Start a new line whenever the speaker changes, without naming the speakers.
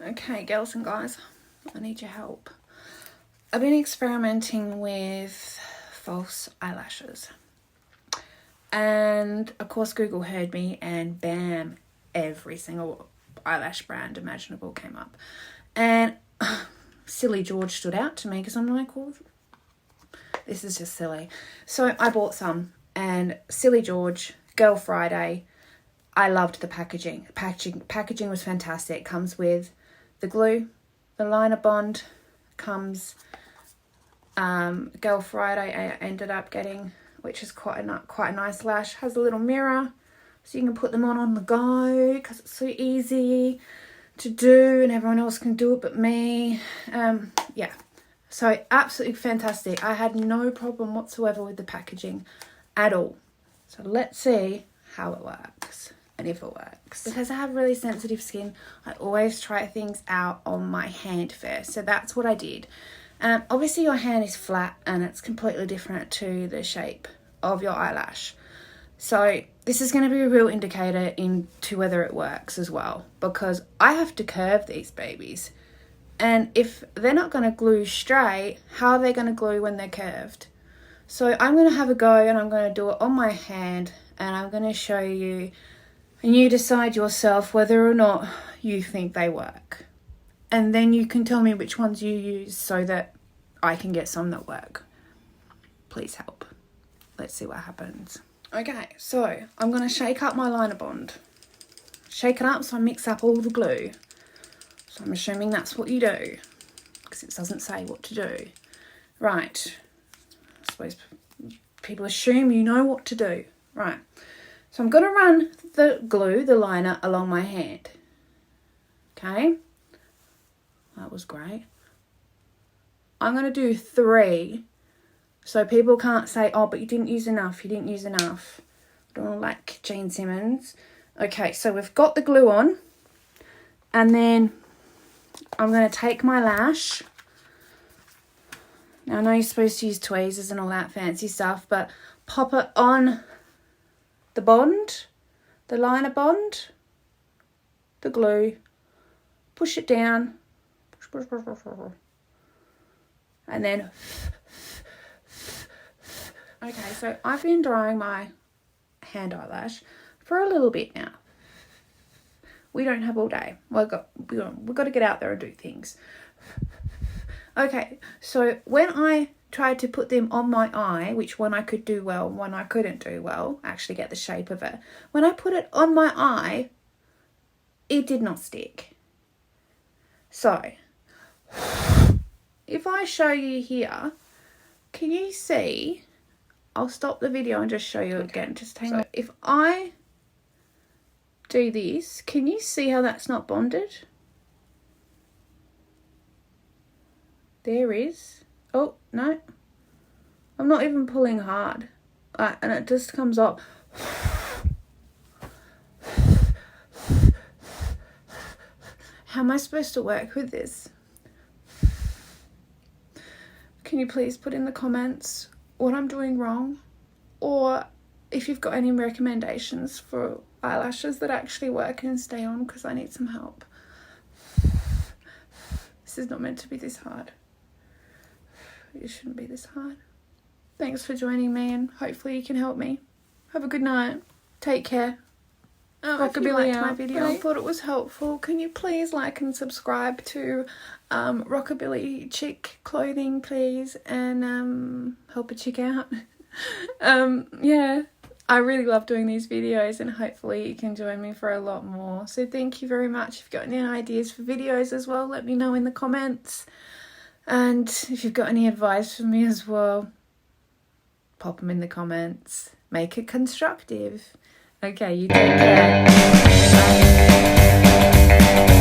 Okay, girls and guys, I need your help. I've been experimenting with false eyelashes. And of course Google heard me and bam, every single eyelash brand imaginable came up. And Silly George stood out to me because I'm like, well, this is just silly. So I bought some, and Silly George, Girl Friday, I loved the packaging. Packaging was fantastic. It comes with the glue, the liner bond, comes Girl Friday I ended up getting, which is quite a nice lash. Has a little mirror so you can put them on the go because it's so easy to do and everyone else can do it but me. Yeah, so absolutely fantastic. I had no problem whatsoever with the packaging at all. So let's see how it works and if it works. Because I have really sensitive skin, I always try things out on my hand first. So that's what I did. Obviously your hand is flat and it's completely different to the shape of your eyelash. So this is going to be a real indicator into whether it works as well, because I have to curve these babies. And if they're not going to glue straight, how are they going to glue when they're curved? So I'm going to have a go and I'm going to do it on my hand and I'm going to show you, and you decide yourself whether or not you think they work. And then you can tell me which ones you use so that I can get some that work. Please help. Let's see what happens. Okay, so I'm going to shake up my liner bond. Shake it up so I mix up all the glue. So I'm assuming that's what you do, because it doesn't say what to do. Right. I suppose people assume you know what to do. Right. So I'm going to run the glue, the liner, along my hand. Okay. That was great. I'm going to do 3. So people can't say, oh, but you didn't use enough. You didn't use enough. I don't want to like Gene Simmons. Okay, so we've got the glue on. And then I'm going to take my lash. Now, I know you're supposed to use tweezers and all that fancy stuff, but pop it on the bond, the liner bond, the glue. Push it down. Push. And then... Okay, so I've been drying my hand eyelash for a little bit now. We don't have all day. We've got to get out there and do things. Okay, so when I tried to put them on my eye, which one I could do well, one I couldn't do well, actually get the shape of it. When I put it on my eye, it did not stick. So, if I show you here, can you see... I'll stop the video and just show you again. Just hang on. If I do this, can you see how that's not bonded? There is. Oh, no. I'm not even pulling hard. And it just comes up. How am I supposed to work with this? Can you please put in the comments what I'm doing wrong, or if you've got any recommendations for eyelashes that actually work and stay on, because I need some help. This is not meant to be this hard. It shouldn't be this hard. Thanks for joining me, and hopefully you can help me. Have a good night. Take care. If you liked my video and thought it was helpful, can you please like and subscribe to Rockabilly Chick Clothing, please, and help a chick out. Yeah, I really love doing these videos, and hopefully you can join me for a lot more. So thank you very much. If you've got any ideas for videos as well, let me know in the comments. And if you've got any advice for me as well, pop them in the comments. Make it constructive. Okay, you take care. Bye.